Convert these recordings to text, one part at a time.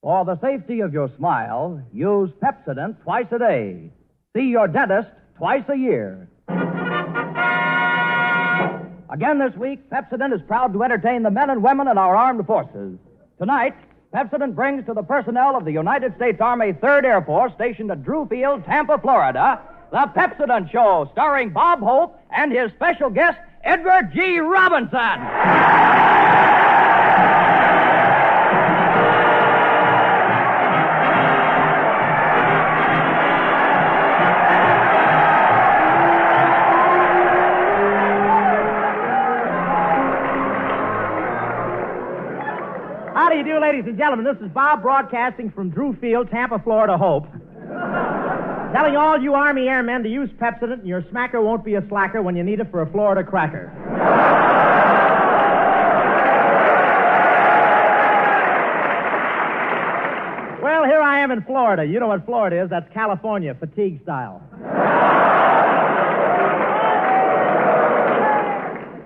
For the safety of your smile, use Pepsodent twice a day. See your dentist twice a year. Again this week, Pepsodent is proud to entertain the men and women in our armed forces. Tonight, Pepsodent brings to the personnel of the United States Army 3rd Air Force stationed at Drew Field, Tampa, Florida, the Pepsodent Show, starring Bob Hope and his special guest, Edgar G. Robinson. How do you do, ladies and gentlemen? This is Bob broadcasting from Drew Field, Tampa, Florida, Hope. Telling all you Army airmen to use Pepsodent, and your smacker won't be a slacker when you need it for a Florida cracker. Well, here I am in Florida. You know what Florida is. That's California, fatigue style.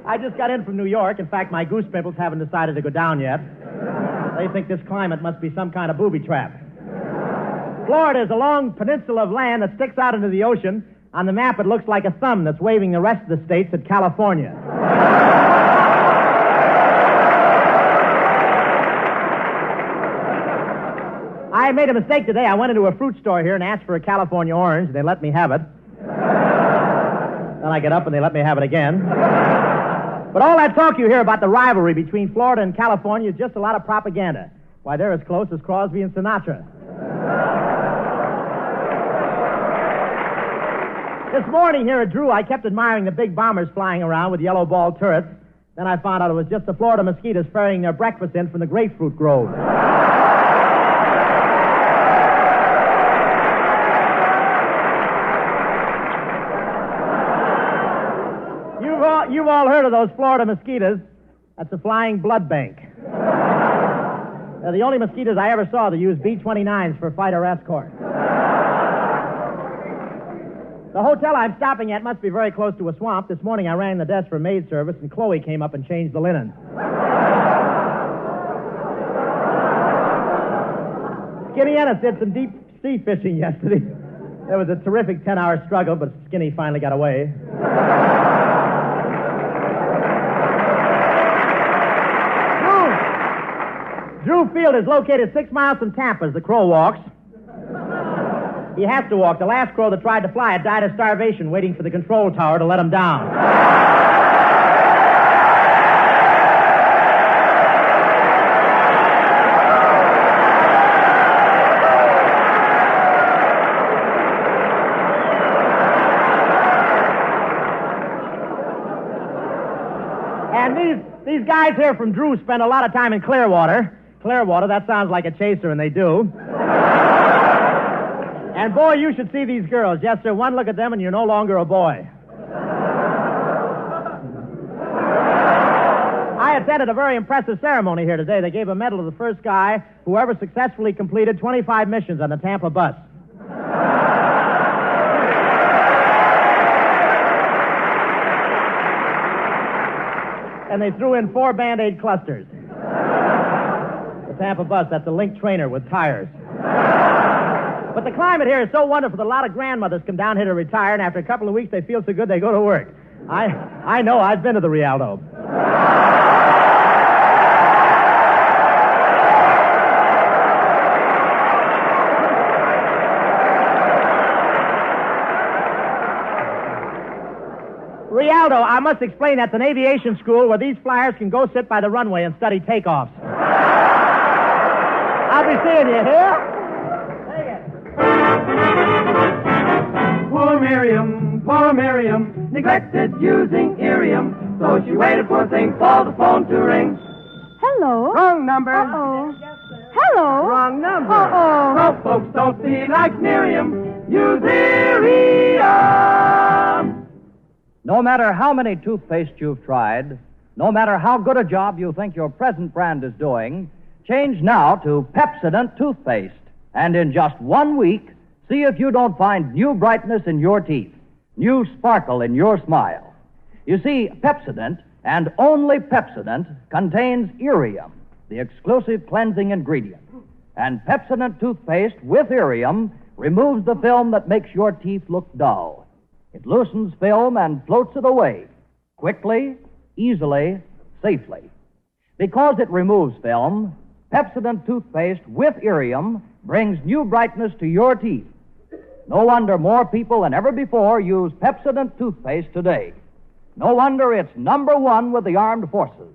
I just got in from New York. In fact, my goose pimples haven't decided to go down yet. They think this climate must be some kind of booby trap. Florida is a long peninsula of land that sticks out into the ocean. On the map, it looks like a thumb that's waving the rest of the states at California. I made a mistake today. I went into a fruit store here and asked for a California orange. They let me have it. Then I get up and they let me have it again. But all that talk you hear about the rivalry between Florida and California is just a lot of propaganda. Why, they're as close as Crosby and Sinatra. This morning here at Drew, I kept admiring the big bombers flying around with yellow ball turrets. Then I found out it was just the Florida mosquitoes ferrying their breakfast in from the grapefruit grove. You've all heard of those Florida mosquitoes. That's a flying blood bank. They're the only mosquitoes I ever saw that use B-29s for fighter escort. The hotel I'm stopping at must be very close to a swamp. This morning I rang the desk for maid service, and Chloe came up and changed the linen. Skinny Ennis did some deep sea fishing yesterday. There was a terrific 10-hour struggle, but Skinny finally got away. Drew Field is located 6 miles from Tampa as the crow walks. He has to walk. The last crow that tried to fly had died of starvation waiting for the control tower to let him down. And these guys here from Drew spend a lot of time in Clearwater. Clearwater, that sounds like a chaser, and they do. And boy, you should see these girls. Yes, sir, one look at them and you're no longer a boy. I attended a very impressive ceremony here today. They gave a medal to the first guy who ever successfully completed 25 missions on the Tampa bus. And they threw in 4 Band-Aid clusters. The Tampa bus, that's a link trainer with tires. But the climate here is so wonderful that a lot of grandmothers come down here to retire, and after a couple of weeks they feel so good they go to work. I know, I've been to the Rialto. Rialto, I must explain, that's an aviation school where these flyers can go sit by the runway and study takeoffs. I'll be seeing you here. Poor Miriam, neglected using Irium, so she waited for things for the phone to ring. Hello? Wrong number. Uh-oh. Hello? Wrong number. Uh-oh. So folks don't be like Miriam. Use Irium. No matter how many toothpaste you've tried, no matter how good a job you think your present brand is doing, change now to Pepsodent toothpaste. And in just 1 week, see if you don't find new brightness in your teeth, new sparkle in your smile. You see, Pepsodent, and only Pepsodent, contains Irium, the exclusive cleansing ingredient. And Pepsodent toothpaste with Irium removes the film that makes your teeth look dull. It loosens film and floats it away, quickly, easily, safely. Because it removes film, Pepsodent toothpaste with Irium brings new brightness to your teeth. No wonder more people than ever before use Pepsodent toothpaste today. No wonder it's number one with the armed forces.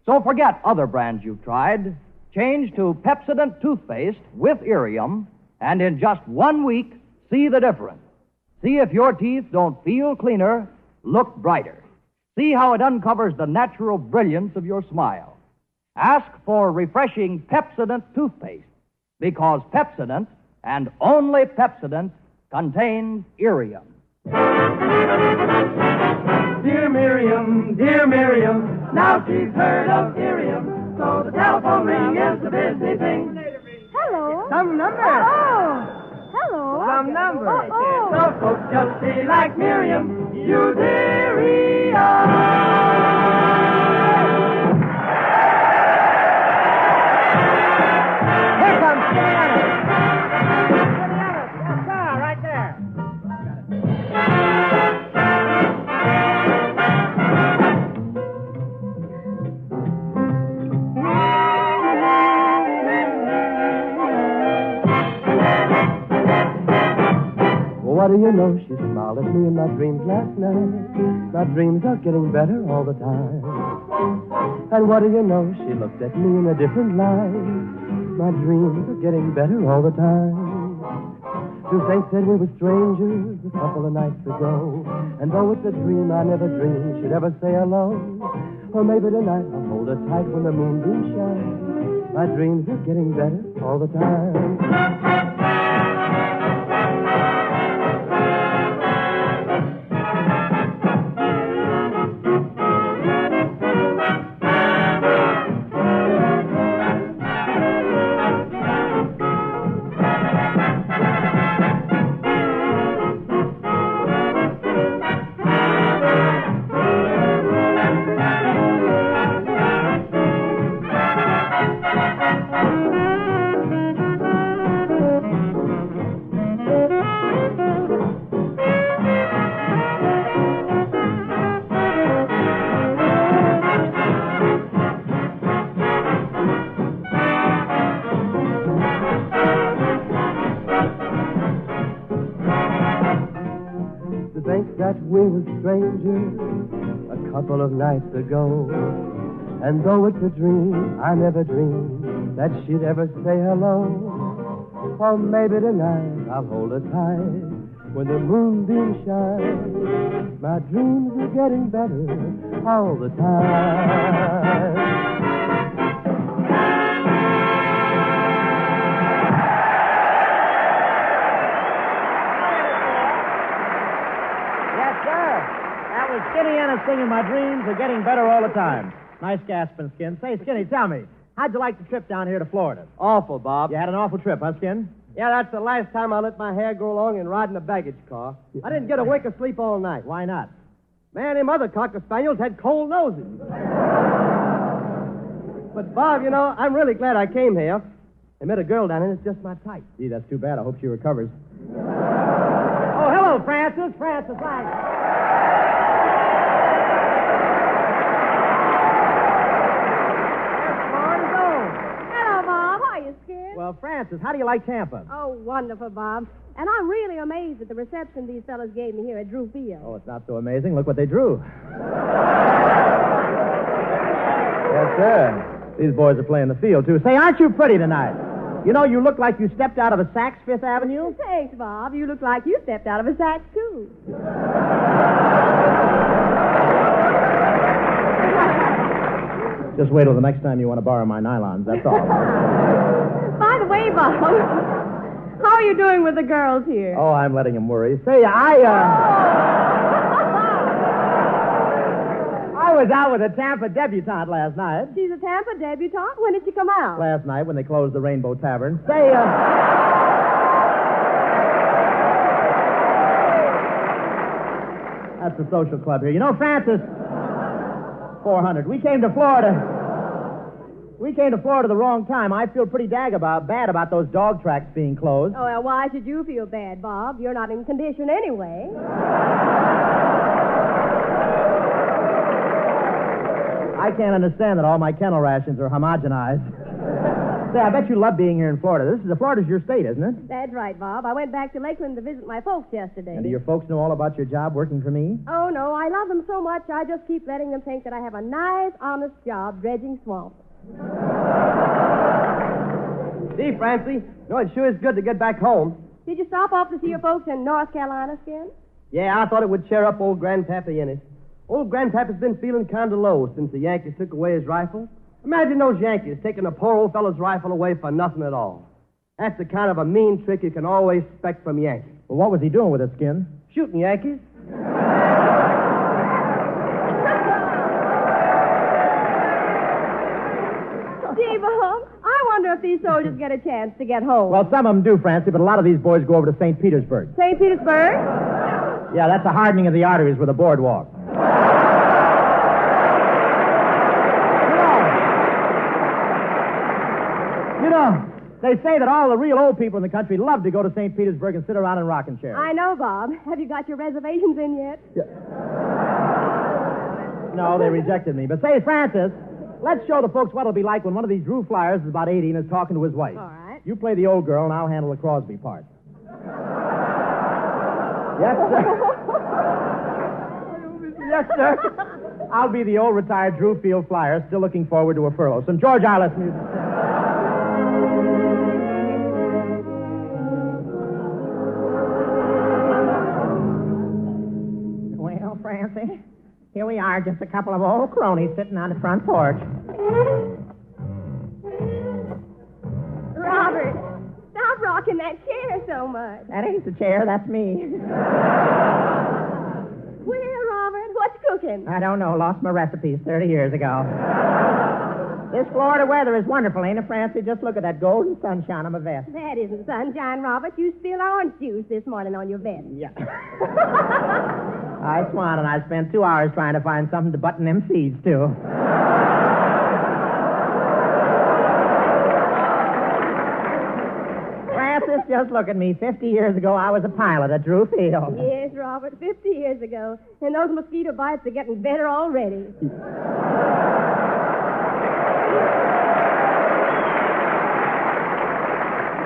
So forget other brands you've tried. Change to Pepsodent toothpaste with Irium, and in just 1 week, see the difference. See if your teeth don't feel cleaner, look brighter. See how it uncovers the natural brilliance of your smile. Ask for refreshing Pepsodent toothpaste, because Pepsodent, and only Pepsodent, contains Irium. Dear Miriam, now she's heard of Irium, so the telephone ring is the busy thing. Hello. Some number. Oh. Hello. Some number. Oh. So folks just be like Miriam, use Irium. Here comes Indiana. Yes, sir, right there. What do you know? She smiled at me in my dreams last night. My dreams are getting better all the time. And what do you know? She looked at me in a different light. My dreams are getting better all the time. To think that we were strangers a couple of nights ago. And though it's a dream, I never dreamed she'd ever say hello. Or maybe tonight I'll hold her tight when the moonbeams shine. My dreams are getting better all the time. That we were strangers a couple of nights ago. And though it's a dream, I never dreamed that she'd ever say hello. Or maybe tonight I'll hold her tight when the moonbeams shine. My dreams are getting better all the time. Skinny Anna singing My Dreams Are Getting Better All the Time. Nice gasping, Skin. Say, Skinny, tell me, how'd you like the trip down here to Florida? Awful, Bob. You had an awful trip, huh, Skin? Yeah, that's the last time I let my hair grow long and ride in a baggage car. I didn't get a wink of sleep all night. Why not? Man, them other Cocker Spaniels had cold noses. But, Bob, you know, I'm really glad I came here. I met a girl down here that's just my type. Gee, that's too bad. I hope she recovers. Oh, hello, Francis. Francis, Well, Francis, how do you like Tampa? Oh, wonderful, Bob. And I'm really amazed at the reception these fellas gave me here at Drew Field. Oh, it's not so amazing. Look what they drew. Yes, sir. These boys are playing the field, too. Say, aren't you pretty tonight? You know, you look like you stepped out of a Saks Fifth Avenue. Thanks, Bob. You look like you stepped out of a sack, too. Just wait till the next time you want to borrow my nylons, that's all. By the way, Bob, how are you doing with the girls here? Oh, I'm letting them worry. Say, I was out with a Tampa debutante last night. She's a Tampa debutante? When did she come out? Last night when they closed the Rainbow Tavern. Say, that's the social club here. You know, Francis, 400. We came to Florida. We came to Florida the wrong time. I feel pretty bad about those dog tracks being closed. Oh, well, why should you feel bad, Bob? You're not in condition anyway. I can't understand that all my kennel rations are homogenized. Say, I bet you love being here in Florida. Florida's your state, isn't it? That's right, Bob. I went back to Lakeland to visit my folks yesterday. And do your folks know all about your job working for me? Oh, no, I love them so much, I just keep letting them think that I have a nice, honest job dredging swamps. Gee, Francie, it sure is good to get back home. Did you stop off to see your folks in North Carolina, Skin? Yeah, I thought it would cheer up old Grandpappy Innes. Old Grandpappy's been feeling kind of low since the Yankees took away his rifle. Imagine those Yankees taking a poor old fellow's rifle away for nothing at all. That's the kind of a mean trick you can always expect from Yankees. Well, what was he doing with it, Skin? Shooting Yankees. Gee, Bob, I wonder if these soldiers get a chance to get home. Well, some of them do, Francie, but a lot of these boys go over to St. Petersburg. St. Petersburg? Yeah, that's a hardening of the arteries with a boardwalk. You know, they say that all the real old people in the country love to go to St. Petersburg and sit around in rocking chairs. I know, Bob. Have you got your reservations in yet? No, they rejected me. But say, Francis, let's show the folks what it'll be like when one of these Drew Flyers is about 80 and is talking to his wife. All right. You play the old girl, and I'll handle the Crosby part. Yes, sir. Yes, sir. I'll be the old retired Drew Field Flyer, still looking forward to a furlough. Some George Arliss music. Well, Francie, here we are, just a couple of old cronies sitting on the front porch. Robert, stop rocking that chair so much. That ain't the chair, that's me. Well, Robert, what's cooking? I don't know. Lost my recipes 30 years ago. This Florida weather is wonderful, ain't it, Francie? Just look at that golden sunshine on my vest. That isn't sunshine, Robert. You spilled orange juice this morning on your vest. Yeah. I swan, and I spent 2 hours trying to find something to button them seeds to. Francis, just look at me. 50 years ago, I was a pilot at Drew Field. Yes, Robert, 50 years ago. And those mosquito bites are getting better already.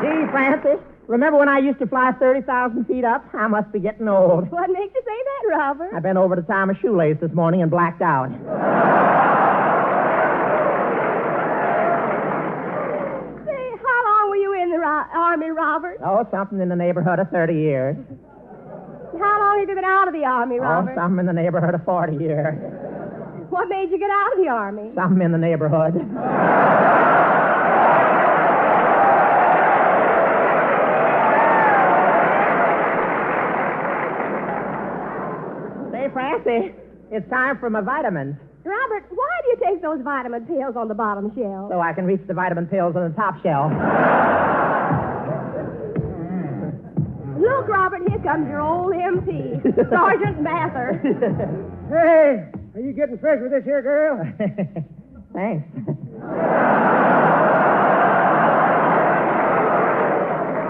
Gee, Francis, remember when I used to fly 30,000 feet up? I must be getting old. What makes you say that, Robert? I bent over to tie my shoelace this morning and blacked out. Say, how long were you in the Army, Robert? Oh, something in the neighborhood of 30 years. How long have you been out of the Army, Robert? Oh, something in the neighborhood of 40 years. What made you get out of the Army? Something in the neighborhood. Say, Francie, it's time for my vitamins. Robert, why do you take those vitamin pills on the bottom shelf? So I can reach the vitamin pills on the top shelf. Look, Robert, here comes your old MP, Sergeant Mather. Hey, are you getting fresh with this here girl? Thanks.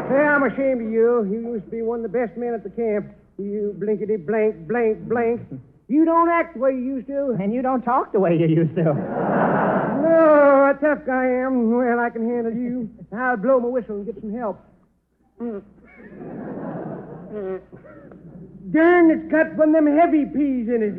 Hey, I'm ashamed of you. You used to be one of the best men at the camp. You blinkety blank, blank, blank. You don't act the way you used to. And you don't talk the way you used to. No, a tough guy I am. Well, I can handle you. I'll blow my whistle and get some help. Darn, it's got one of them heavy peas in it.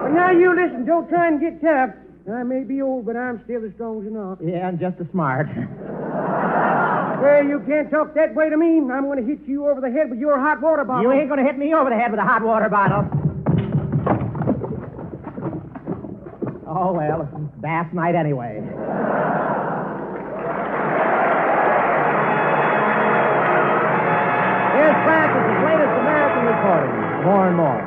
But now you listen, don't try and get tough. I may be old, but I'm still as strong as an ox. Yeah, and just as smart. Well, you can't talk that way to me. I'm going to hit you over the head with your hot water bottle. You ain't going to hit me over the head with a hot water bottle. Oh, well, it's bath night anyway. Here's Francis' latest American recording. More and more.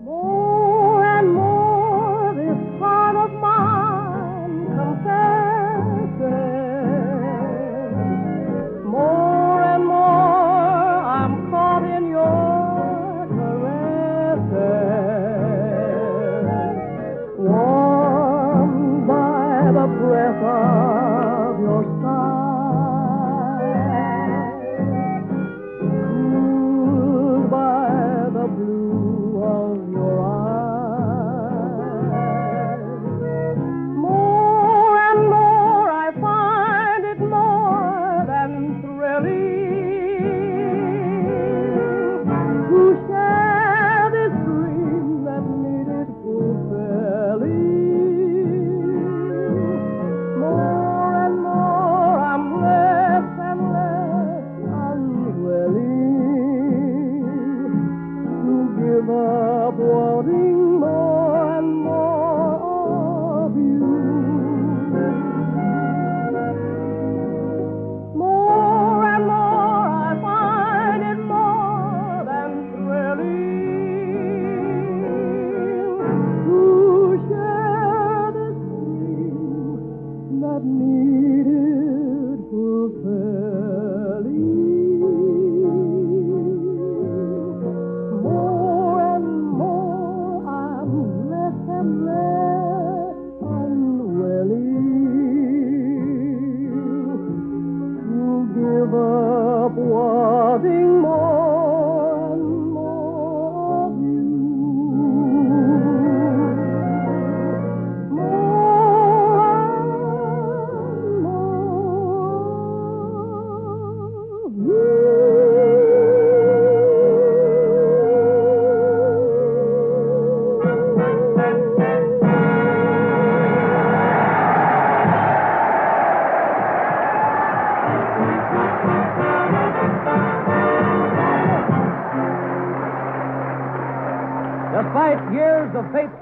More and more, this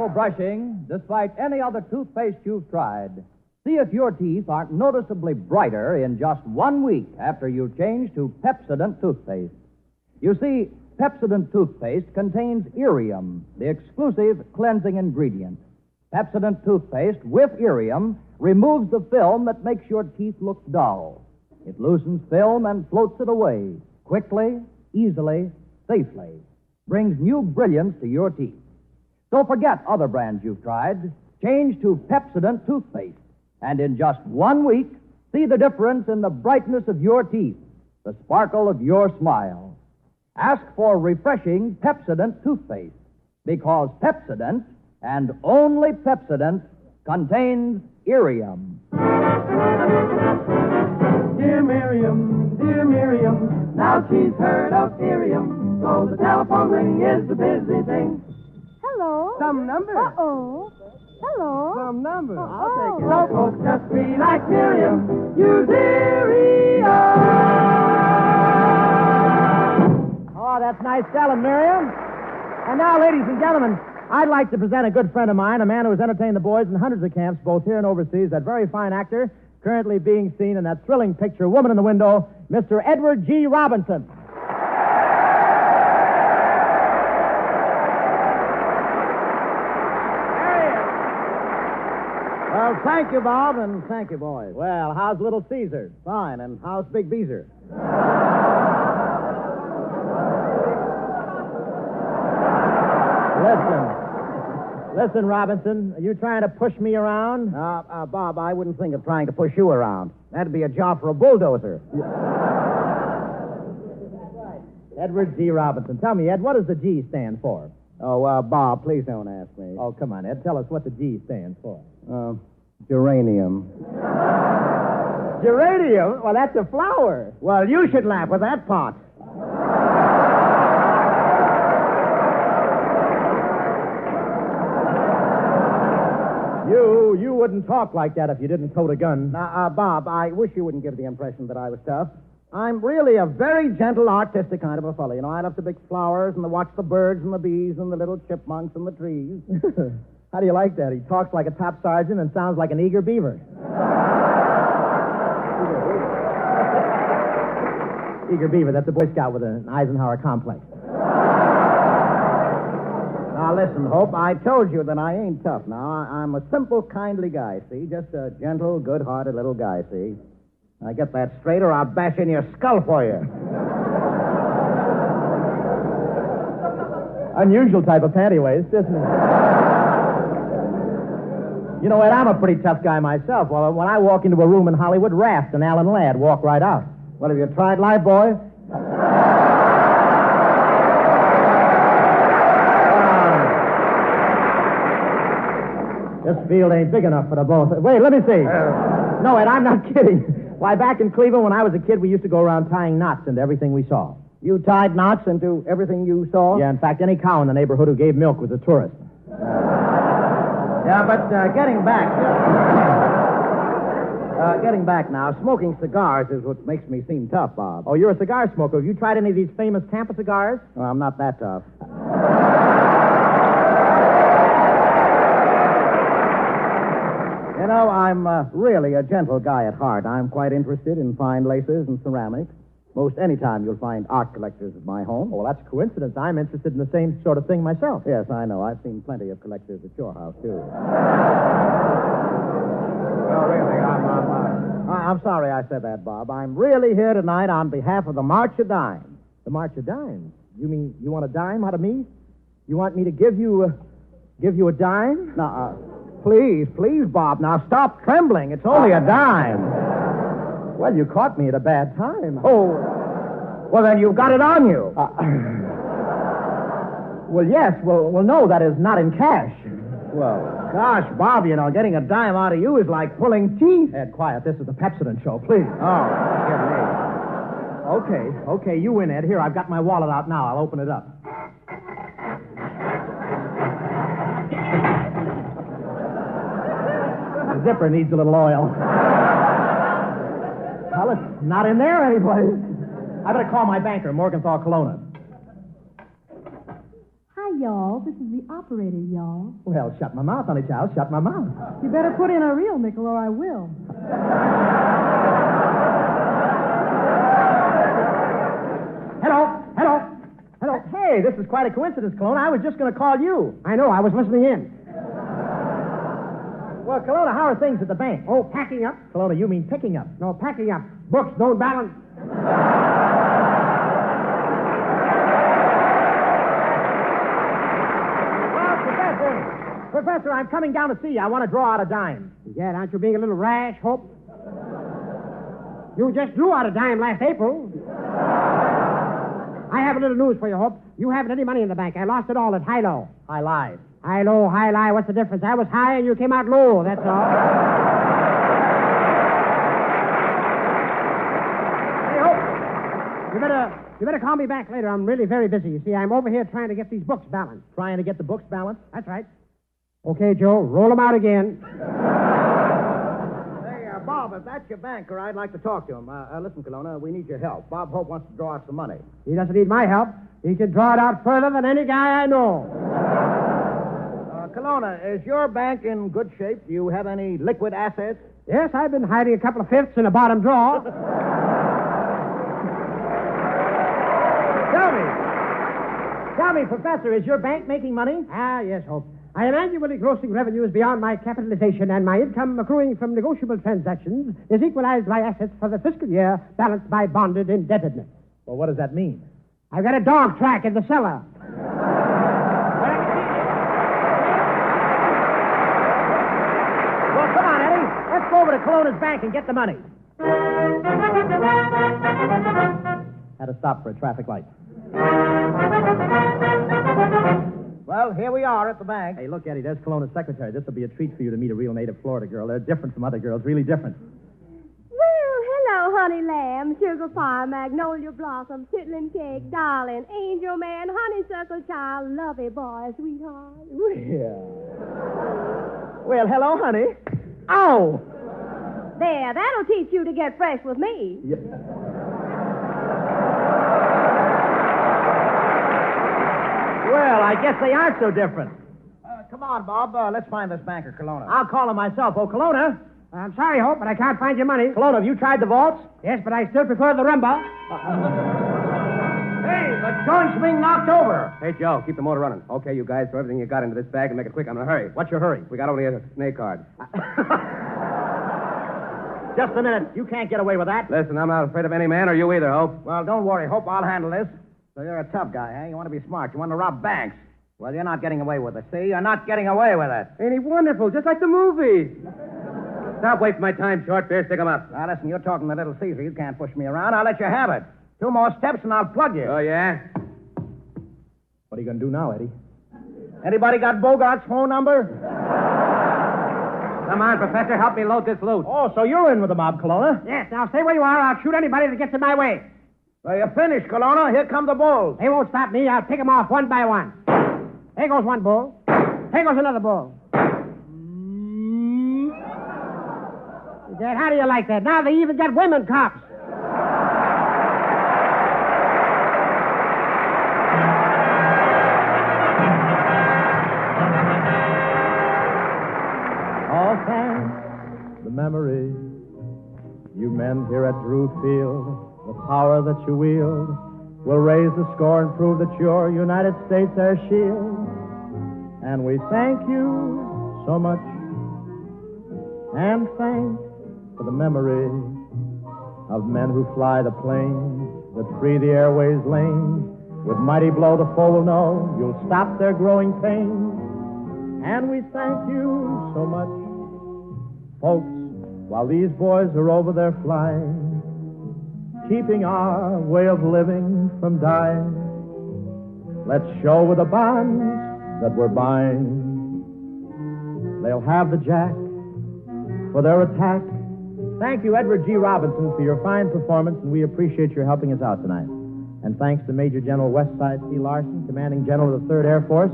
go brushing, despite any other toothpaste you've tried, see if your teeth aren't noticeably brighter in just 1 week after you change to Pepsodent toothpaste. You see, Pepsodent toothpaste contains irium, the exclusive cleansing ingredient. Pepsodent toothpaste with irium removes the film that makes your teeth look dull. It loosens film and floats it away quickly, easily, safely. Brings new brilliance to your teeth. So forget other brands you've tried. Change to Pepsodent toothpaste. And in just 1 week, see the difference in the brightness of your teeth, the sparkle of your smile. Ask for refreshing Pepsodent toothpaste, because Pepsodent, and only Pepsodent, contains irium. Dear Miriam, now she's heard of irium, so the telephone ring is the busy thing. Hello. Some number. Uh-oh. Hello. Some number. I'll take it. So folks just be like Miriam, use irium. Oh, that's nice selling, Miriam. And now, ladies and gentlemen, I'd like to present a good friend of mine, a man who has entertained the boys in hundreds of camps, both here and overseas, that very fine actor, currently being seen in that thrilling picture, Woman in the Window, Mr. Edward G. Robinson. Well, thank you, Bob, and thank you, boys. Well, how's Little Caesar? Fine, and how's Big Beezer? Listen, Robinson, are you trying to push me around? Bob, I wouldn't think of trying to push you around. That'd be a job for a bulldozer. Edward G. Robinson. Tell me, Ed, what does the G stand for? Oh, Bob, please don't ask me. Oh, come on, Ed. Tell us what the G stands for. Geranium. Geranium? Well, that's a flower. Well, you should laugh with that pot. You wouldn't talk like that if you didn't tote a gun. Now, Bob, I wish you wouldn't give the impression that I was tough. I'm really a very gentle, artistic kind of a fellow. You know, I love to pick flowers and to watch the birds and the bees and the little chipmunks and the trees. How do you like that? He talks like a top sergeant and sounds like an eager beaver. Eager beaver, that's a Boy Scout with an Eisenhower complex. Now, listen, Hope, I told you that I ain't tough. Now, I'm a simple, kindly guy, see? Just a gentle, good-hearted little guy, see? Now, get that straight or I'll bash in your skull for you. Unusual type of panty waist, isn't it? You know what? I'm a pretty tough guy myself. Well, when I walk into a room in Hollywood, Raft and Alan Ladd walk right out. What, have you tried life, boy? This field ain't big enough for the both. Wait, let me see. No, Ed, I'm not kidding. Why, back in Cleveland when I was a kid, we used to go around tying knots into everything we saw. You tied knots into everything you saw? Yeah, in fact, any cow in the neighborhood who gave milk was a tourist. Yeah, but getting back... getting back now, smoking cigars is what makes me seem tough, Bob. Oh, you're a cigar smoker. Have you tried any of these famous Tampa cigars? Well, I'm not that tough. You know, I'm really a gentle guy at heart. I'm quite interested in fine laces and ceramics. Most any time you'll find art collectors at my home. Oh, well, that's a coincidence. I'm interested in the same sort of thing myself. Yes, I know. I've seen plenty of collectors at your house, too. No, really, I'm sorry I said that, Bob. I'm really here tonight on behalf of the March of Dimes. The March of Dimes? You mean you want a dime out of me? You want me to give you a dime? Now, please, Bob. Now, stop trembling. It's only a dime. Well, you caught me at a bad time. Oh, well, then you've got it on you. Well, yes. Well, no, that is not in cash. Well, gosh, Bob, you know, getting a dime out of you is like pulling teeth. Ed, quiet. This is the Pepsodent show, please. Oh, forgive me. Okay, you win, Ed. Here, I've got my wallet out now. I'll open it up. The zipper needs a little oil. Well, it's not in there anyplace. I better call my banker, Morgenthau Kelowna. Hi, y'all. This is the operator, y'all. Well, shut my mouth, honey child. Shut my mouth. You better put in a real nickel or I will. Hello. Hey, this is quite a coincidence, Kelowna. I was just going to call you. I know. I was listening in. Well, Kelowna, how are things at the bank? Oh, packing up. Kelowna, you mean picking up? No, packing up. Books don't balance. Professor, I'm coming down to see you. I want to draw out a dime. Yeah, aren't you being a little rash, Hope? You just drew out a dime last April. I have a little news for you, Hope. You haven't any money in the bank. I lost it all at high-low. High-lie. High-low, high-lie. What's the difference? I was high and you came out low. That's all. Hey, Hope. You better call me back later. I'm really very busy. You see, I'm over here trying to get these books balanced. Trying to get the books balanced? That's right. Okay, Joe, roll them out again. Hey, Bob, if that's your banker, I'd like to talk to him. Listen, Kelowna, we need your help. Bob Hope wants to draw out some money. He doesn't need my help. He can draw it out further than any guy I know. Kelowna, is your bank in good shape? Do you have any liquid assets? Yes, I've been hiding a couple of fifths in a bottom drawer. Tell me, Professor, is your bank making money? Ah, yes, Hope. I am annually grossing revenues beyond my capitalization, and my income accruing from negotiable transactions is equalized by assets for the fiscal year balanced by bonded indebtedness. Well, what does that mean? I've got a dog track in the cellar. Well, come on, Eddie. Let's go over to Kelowna's bank and get the money. Had to stop for a traffic light. Well, here we are at the bank. Hey, look, Eddie, there's Kelowna's secretary. This will be a treat for you to meet a real native Florida girl. They're different from other girls, really different. Well, hello, honey lamb, sugar pie, magnolia blossom, chitlin cake, darling, angel man, honeysuckle child, lovey boy, sweetheart. Well, hello, honey. Oh! There, that'll teach you to get fresh with me. Yeah. Well, I guess they aren't so different. Come on, Bob. Let's find this banker, Kelowna. I'll call him myself. Oh, Kelowna. I'm sorry, Hope, but I can't find your money. Kelowna, have you tried the vaults? Yes, but I still prefer the rumba. Hey, the joint's being knocked over. Hey, Joe, keep the motor running. Okay, you guys, throw everything you got into this bag and make it quick. I'm in a hurry. What's your hurry? We got only a snake card. Just a minute. You can't get away with that. Listen, I'm not afraid of any man, or you either, Hope. Well, don't worry, Hope. I'll handle this. So you're a tough guy, eh? You want to be smart. You want to rob banks. Well, you're not getting away with it. See? You're not getting away with it. Ain't he wonderful? Just like the movie. Stop wasting my time, Short Bear. Stick him up. Now, listen, you're talking to Little Caesar. You can't push me around. I'll let you have it. 2 more steps and I'll plug you. Oh, yeah? What are you going to do now, Eddie? Anybody got Bogart's phone number? Come on, Professor. Help me load this loot. Oh, so you're in with the mob, Kelowna? Yes. Now, stay where you are. I'll shoot anybody that gets in my way. Well, you're finished, Kelowna. Here come the bulls. They won't stop me. I'll pick them off one by one. There goes one bull. There goes another bull. Dad, how do you like that? Now they even got women cops. All thanks to the memory you men here at Drew Field. The power that you wield will raise the score and prove that you're United States Air Shield. And we thank you so much. And thanks for the memory of men who fly the planes that free the airways lanes. With mighty blow, the foe will know you'll stop their growing pains. And we thank you so much, folks, while these boys are over there flying, keeping our way of living from dying. Let's show with the bonds that we're buying. They'll have the jack for their attack. Thank you, Edward G. Robinson, for your fine performance, and we appreciate your helping us out tonight. And thanks to Major General Westside C. Larson, Commanding General of the 3rd Air Force,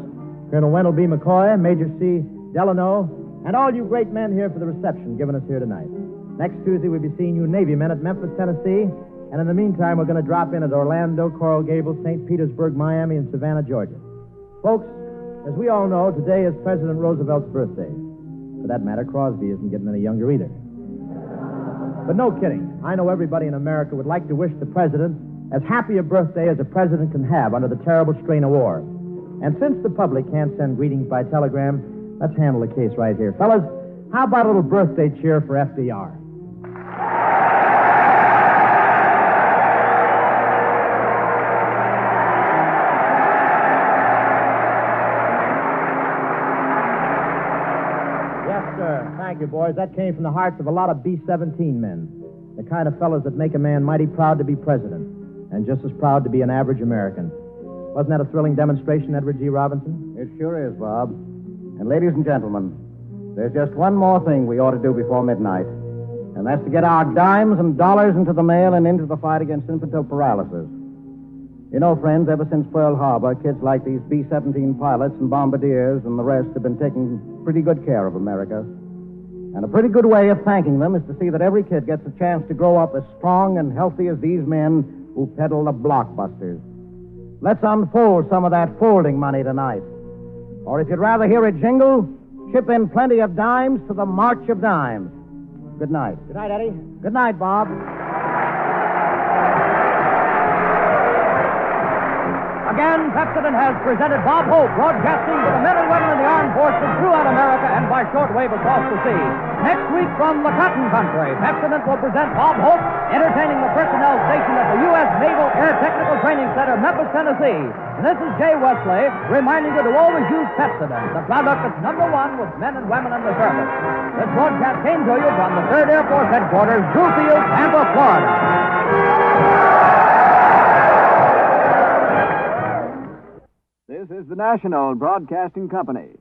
Colonel Wendell B. McCoy, Major C. Delano, and all you great men here for the reception given us here tonight. Next Tuesday, we'll be seeing you Navy men at Memphis, Tennessee, and in the meantime, we're going to drop in at Orlando, Coral Gables, St. Petersburg, Miami, and Savannah, Georgia. Folks, as we all know, today is President Roosevelt's birthday. For that matter, Crosby isn't getting any younger either. But no kidding. I know everybody in America would like to wish the president as happy a birthday as a president can have under the terrible strain of war. And since the public can't send greetings by telegram, let's handle the case right here. Fellas, how about a little birthday cheer for FDR? Thank you, boys. That came from the hearts of a lot of B-17 men. The kind of fellows that make a man mighty proud to be president, and just as proud to be an average American. Wasn't that a thrilling demonstration, Edward G. Robinson? It sure is, Bob. And ladies and gentlemen, there's just one more thing we ought to do before midnight, and that's to get our dimes and dollars into the mail and into the fight against infantile paralysis. You know, friends, ever since Pearl Harbor, kids like these B-17 pilots and bombardiers and the rest have been taking pretty good care of America. And a pretty good way of thanking them is to see that every kid gets a chance to grow up as strong and healthy as these men who peddle the blockbusters. Let's unfold some of that folding money tonight. Or if you'd rather hear it jingle, chip in plenty of dimes to the March of Dimes. Good night. Good night, Eddie. Good night, Bob. Again, Pepsodent has presented Bob Hope, broadcasting to the men and women in the armed forces throughout America and by shortwave across the sea. Next week from the Cotton Country, Pepsodent will present Bob Hope, entertaining the personnel stationed at the U.S. Naval Air Technical Training Center, Memphis, Tennessee. And this is Jay Wesley, reminding you to always use Pepsodent, the product that's number one with men and women in the service. This broadcast came to you from the 3rd Air Force Headquarters, Drewfield, Tampa, Florida. This is the National Broadcasting Company.